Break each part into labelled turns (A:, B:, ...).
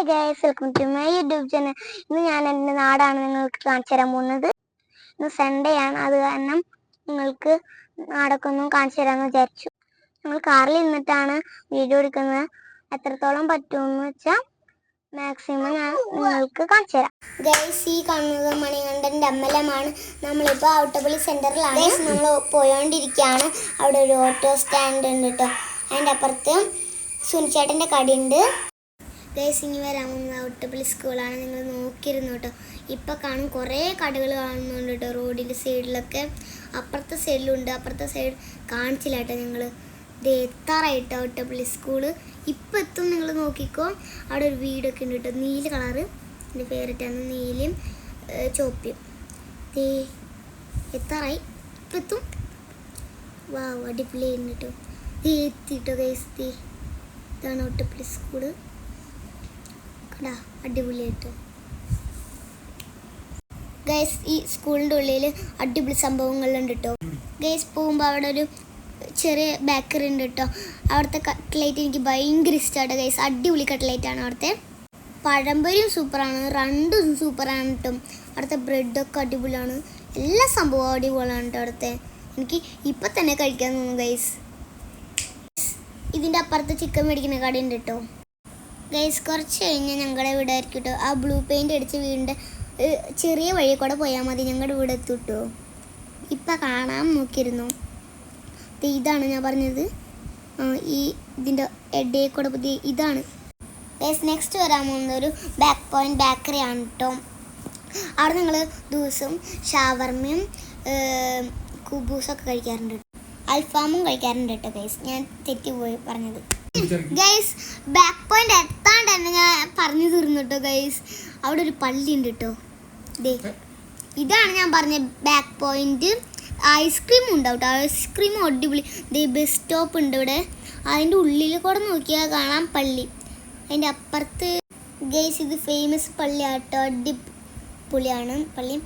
A: Hi guys, welcome to my YouTube channel. ഇന്ന് ഞാൻ എൻ്റെ നാടാണ് നിങ്ങൾക്ക് കാണിച്ചു തരാൻ പോകുന്നത്. ഇന്ന് സൺഡേ ആണ്, അത് കാരണം നിങ്ങൾക്ക് നാടൊക്കെ ഒന്നും കാണിച്ചു തരാമെന്ന് വിചാരിച്ചു. ഞങ്ങൾ കാറിൽ നിന്നിട്ടാണ് വീഡിയോ എടുക്കുന്നത്. എത്രത്തോളം പറ്റുമെന്ന് വെച്ചാൽ മാക്സിമം ഞാൻ നിങ്ങൾക്ക് കാണിച്ചു തരാം. ഗൈസ്, ഈ കാണുന്നത് മണികണ്ഠൻ്റെ അമ്പലമാണ്. നമ്മളിപ്പോൾ ഔട്ടപ്പള്ളി സെൻറ്ററിലാണ്. നമ്മൾ പോയോണ്ടിരിക്കുകയാണ്. അവിടെ ഒരു ഓട്ടോ സ്റ്റാൻഡ് ഉണ്ട് കേട്ടോ. അതിൻ്റെ അപ്പുറത്ത് സുനിച്ചേട്ടൻ്റെ കടയുണ്ട്. ഗൈസ്, ഇനി വരാൻ പോകുന്നത് ഔട്ടപ്പള്ളി സ്കൂളാണ്. നിങ്ങൾ നോക്കിയിരുന്നു കേട്ടോ. ഇപ്പം കാണും കുറേ കടകൾ കാണുന്നുണ്ട് കേട്ടോ റോഡിൻ്റെ സൈഡിലൊക്കെ. അപ്പുറത്തെ സൈഡിലുണ്ട്, അപ്പുറത്തെ സൈഡ് കാണിച്ചില്ല കേട്ടോ. ഞങ്ങൾ ഇത് എത്താറായിട്ട് ഔട്ടപ്പള്ളി സ്കൂള് ഇപ്പം എത്തും. നിങ്ങൾ നോക്കിക്കോ, അവിടെ ഒരു വീടൊക്കെ ഉണ്ട് കേട്ടോ. നീല കളറ് എൻ്റെ ഫേവറേറ്റാണ്, നീലയും ചോപ്പയും. എത്താറായി, ഇപ്പം എത്തും. വാ, അടിപൊളിയായിരുന്നു കേട്ടോ. എത്തിട്ടോ ഗൈസ്. ഇതാണ് ഔട്ടപ്പള്ളി സ്കൂള്. അടിപൊളിയായിട്ട് ഗൈസ്, ഈ സ്കൂളിൻ്റെ ഉള്ളിൽ അടിപൊളി സംഭവങ്ങളുണ്ട് കേട്ടോ. ഗൈസ്, പോകുമ്പോൾ അവിടെ ഒരു ചെറിയ ബേക്കറി ഉണ്ട് കേട്ടോ. അവിടുത്തെ കട്ട്ലേറ്റ് എനിക്ക് ഭയങ്കര ഇഷ്ടമാണ് ഗൈസ്. അടിപൊളി കട്ട്ലേറ്റാണ് അവിടുത്തെ. പഴംപൊരിയും സൂപ്പറാണ്, രണ്ടും സൂപ്പറാണ് കേട്ടോ. അവിടുത്തെ ബ്രെഡൊക്കെ അടിപൊളിയാണ്. എല്ലാ സംഭവവും അടിപൊളിയാണ് കേട്ടോ അവിടുത്തെ. എനിക്ക് ഇപ്പം തന്നെ കഴിക്കാൻ തോന്നുന്നു ഗൈസ്. ഇതിൻ്റെ അപ്പുറത്ത് ചിക്കൻ മേടിക്കുന്ന കടയുണ്ട് കേട്ടോ. ഗൈസ്, കുറച്ച് കഴിഞ്ഞാൽ ഞങ്ങളുടെ വീട് ആയിരിക്കും കേട്ടോ. ആ ബ്ലൂ പെയിൻ്റ് അടിച്ച വീടിൻ്റെ ചെറിയ വഴി കൂടെ പോയാൽ മതി, ഞങ്ങളുടെ വീട് എത്തും കേട്ടോ. ഇപ്പം കാണാൻ നോക്കിയിരുന്നു. ഇതാണ് ഞാൻ പറഞ്ഞത്, ഈ ഇതിൻ്റെ ഇടയിൽ കൂടെ പുതിയ ഇതാണ്. ഗൈസ്, നെക്സ്റ്റ് വരാൻ പോകുന്നത് ഒരു ബാക്ക് പോയിൻറ്റ് ബേക്കറി ആണ് കേട്ടോ. അവിടെ ഞങ്ങൾ ദിവസവും ഷവർമയും കുബൂസൊക്കെ കഴിക്കാറുണ്ട്. അൽഫാമും കഴിക്കാറുണ്ട് കേട്ടോ ഗൈസ്. ഞാൻ തെറ്റിപ്പോയി പറഞ്ഞത്. ഗൈസ്, ബാക്ക് പോയിന്റ് എത്താണ്ട് തന്നെ ഞാൻ പറഞ്ഞു തീർന്നു കേട്ടോ ഗൈസ്. അവിടെ ഒരു പള്ളി ഉണ്ട് കേട്ടോ. ഇതാണ് ഞാൻ പറഞ്ഞ ബാക്ക് പോയിന്റ്. ഐസ്ക്രീം ഉണ്ടാവും കേട്ടോ. ഐസ്ക്രീം അടിപൊളി. ബസ് സ്റ്റോപ്പ് ഉണ്ട് ഇവിടെ. അതിൻ്റെ ഉള്ളിൽ കൂടെ നോക്കിയാൽ കാണാം പള്ളി. അതിൻ്റെ അപ്പുറത്ത് ഗൈസ്, ഇത് ഫേമസ് പള്ളിയാട്ടോ. അടിപൊളിയാണ് പള്ളി,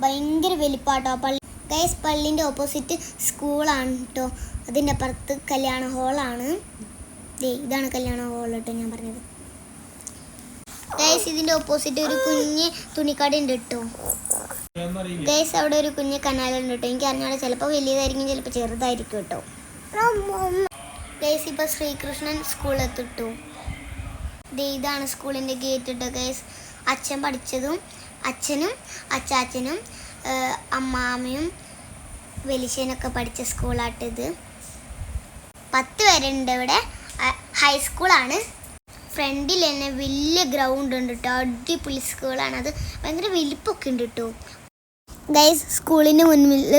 A: ഭയങ്കര വലിപ്പാട്ടോ പള്ളി. ഗൈസ്, പള്ളിൻ്റെ ഓപ്പോസിറ്റ് സ്കൂളാണ് കേട്ടോ. അതിൻ്റെ അപ്പുറത്ത് കല്യാണ ഹോളാണ്. ഇതാണ് കല്യാണ ഹോൾ കേട്ടോ ഞാൻ പറഞ്ഞത്. ഗൈസ്, ഇതിൻ്റെ ഓപ്പോസിറ്റ് ഒരു കുഞ്ഞ് തുണിക്കട ഉണ്ട് കേട്ടോ. ഗൈസ്, അവിടെ ഒരു കുഞ്ഞ് കനാലുണ്ട് കേട്ടോ. എനിക്ക് അറിഞ്ഞാൽ ചിലപ്പോൾ വലിയതായിരിക്കും, ചിലപ്പോൾ ചെറുതായിരിക്കും കേട്ടോ. ഗൈസ്, ഇപ്പോൾ ശ്രീകൃഷ്ണൻ സ്കൂളിൽ എത്തിട്ടു. ഇതാണ് സ്കൂളിൻ്റെ ഗേറ്റ് കേട്ടോ ഗൈസ്. അച്ഛൻ പഠിച്ചതും അച്ഛനും അച്ചാച്ചനും അമ്മാമ്മയും വലിച്ചനൊക്കെ പഠിച്ച സ്കൂളാട്ടിത്. 10 പേരുണ്ട് ഇവിടെ. ഹൈസ്കൂളാണ്. ഫ്രണ്ടിൽ തന്നെ വലിയ ഗ്രൗണ്ട് ഉണ്ട് കേട്ടോ. അടിപൊളി സ്കൂളാണ്. അത് ഭയങ്കര വലിപ്പൊക്കെ ഉണ്ട് കേട്ടോ. ഗൈസ്, സ്കൂളിൻ്റെ മുന്നിൽ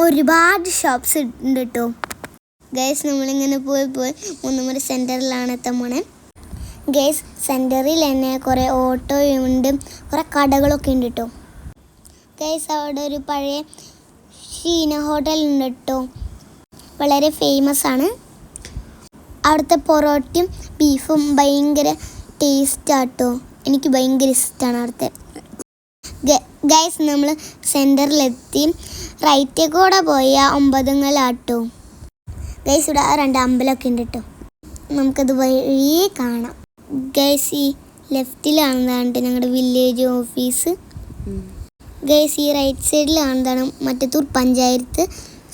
A: ഒരുപാട് ഷോപ്സ് ഉണ്ട് കേട്ടോ. ഗൈസ്, നമ്മളിങ്ങനെ പോയി മൂന്നുമൂല സെൻറ്ററിലാണ് എത്താൻ പോണേ. ഗൈസ്, സെൻറ്ററിൽ തന്നെ കുറേ ഓട്ടോയുണ്ട്, കുറേ കടകളൊക്കെ ഉണ്ട് കേട്ടോ. ഗൈസ്, അവിടെ ഒരു പഴയ ഷീന ഹോട്ടൽ ഉണ്ട് കേട്ടോ. വളരെ ഫേമസ് ആണ്. അവിടുത്തെ പൊറോട്ടയും ബീഫും ഭയങ്കര ടേസ്റ്റാട്ടോ. എനിക്ക് ഭയങ്കര ഇഷ്ടമാണ് അവിടുത്തെ. ഗൈസ്, നമ്മൾ സെൻറ്ററിലെത്തി റൈറ്റേ കൂടെ പോയ 9 ഗൈസ്, ഇവിടെ 2 അമ്പലമൊക്കെ ഉണ്ട് കേട്ടോ. നമുക്കത് വഴിയേ കാണാം. ഗൈസ്, ഈ ലെഫ്റ്റിലാണെന്നാണ് ഞങ്ങളുടെ വില്ലേജ് ഓഫീസ്. ഗൈസ്, ഈ റൈറ്റ് സൈഡിലാണെന്നാണ് മറ്റത്തൂർ പഞ്ചായത്ത്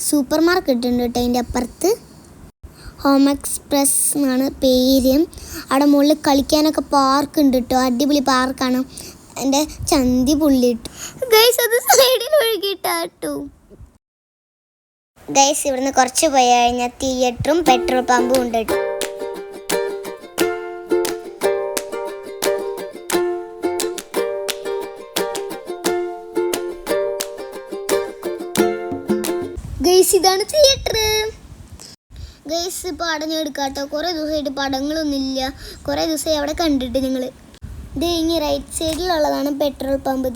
A: സൂപ്പർ മാർക്കറ്റ് ഉണ്ട് കേട്ടോ. അതിൻ്റെ അപ്പുറത്ത് ഹോം എക്സ്പ്രസ് എന്നാണ് പേര്. അവിടെ മുകളിൽ കളിക്കാനൊക്കെ പാർക്ക് ഉണ്ട് കേട്ടോ. അടിപൊളി പാർക്കാണ്. എൻ്റെ ചന്തി പുള്ളിയിട്ടു ഗൈസ്. അത് സൈഡിൽ ഒഴുകിയിട്ടാട്ടോ. ഗൈസ്, ഇവിടുന്ന് കുറച്ച് പോയി കഴിഞ്ഞാൽ തിയേറ്ററും പെട്രോൾ പമ്പും ഉണ്ട് കേട്ടോ. ഗൈസ്, ഇതാണ് തിയേറ്റർ. ഗൈസ്, ഇപ്പോൾ അടഞ്ഞെടുക്കാട്ടോ. കുറേ ദിവസമായിട്ട് പടങ്ങളൊന്നുമില്ല. കുറേ ദിവസമായി അവിടെ കണ്ടിട്ട് ഞങ്ങൾ. ഇനി റൈറ്റ് സൈഡിലുള്ളതാണ് പെട്രോൾ പമ്പ്.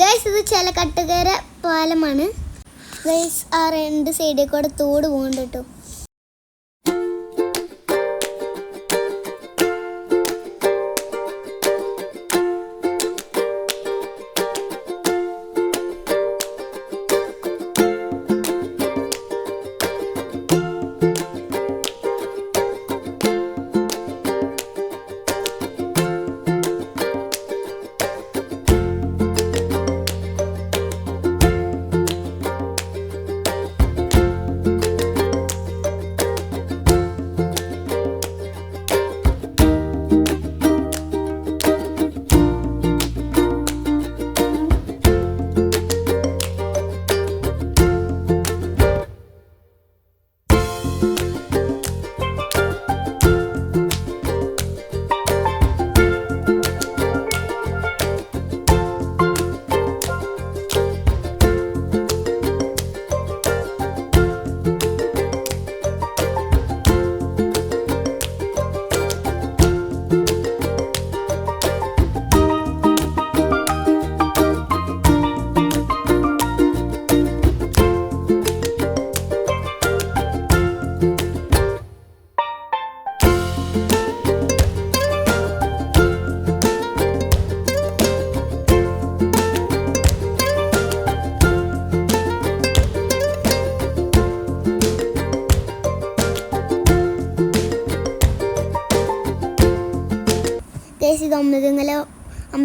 A: ഗൈസ്, ഇത് ചിലക്കട്ടുകര പാലമാണ്. ഗൈസ്, ആ 2 സൈഡിൽ കൂടെ തോട് പോകുന്നുണ്ട് കേട്ടോ.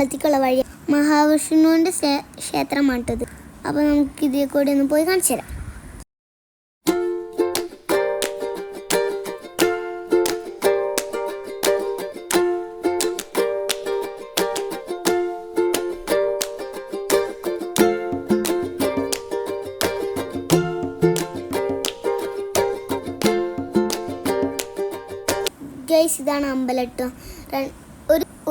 A: അമ്പലത്തിലേക്കുള്ള വഴി. മഹാവിഷ്ണുവിൻ്റെ ക്ഷേത്രമാണിട്ടത്. അപ്പോൾ നമുക്ക് ഇതിൽ കൂടി ഒന്ന് പോയി കാണിച്ചു തരാം. ഗൈസ് ഇതാണ് അമ്പലം കേട്ടോ.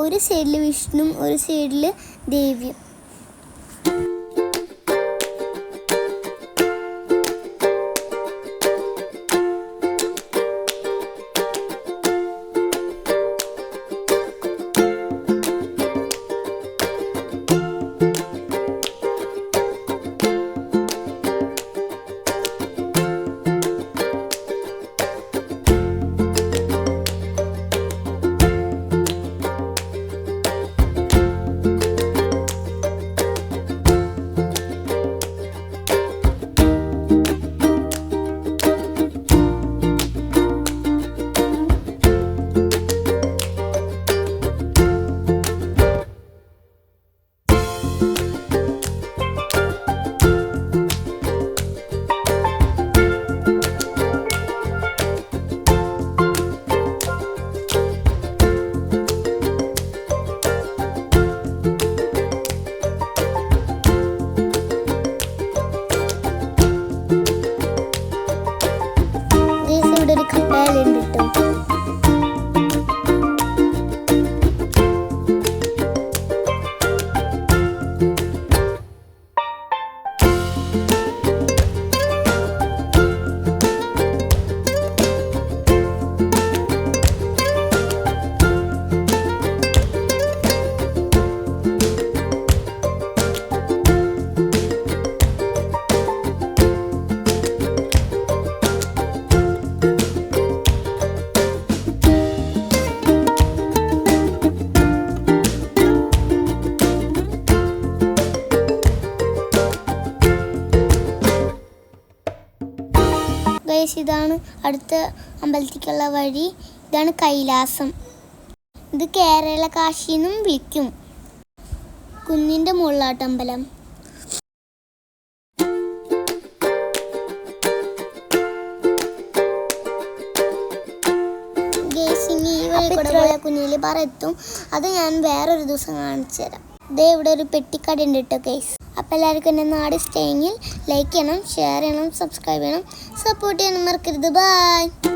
A: ഒരു സൈഡിൽ വിഷ്ണുവും ഒരു സൈഡിൽ ദേവിയും. ഒരു കപ്പലുണ്ട് കേട്ടോ. ഗൈസ് ഇതാണ് അടുത്ത അമ്പലത്തിലേക്കുള്ള വഴി. ഇതാണ് കൈലാസം. ഇത് കേരള കാശിന്നും വിളിക്കും. കുന്നിൻ്റെ മുകളിലാട്ട് അമ്പലം. ഗൈസ് ഇനി ഈ വഴി കൂടെ പോയാൽ കുഞ്ഞിലിപ്പാറ എത്തും. അത് ഞാൻ വേറൊരു ദിവസം കാണിച്ചു തരാം. ദേ ഇവിടെ ഒരു പെട്ടിക്കട ഉണ്ട് കേട്ടോ ഗൈസ്. അപ്പോൾ എല്ലാവർക്കും എൻ്റെ നാട് ഇഷ്ടമെങ്കിൽ ലൈക്ക് ചെയ്യണം, ഷെയർ ചെയ്യണം, സബ്സ്ക്രൈബ് ചെയ്യണം, സപ്പോർട്ട് ചെയ്യാനും മറക്കരുത്. ബൈ.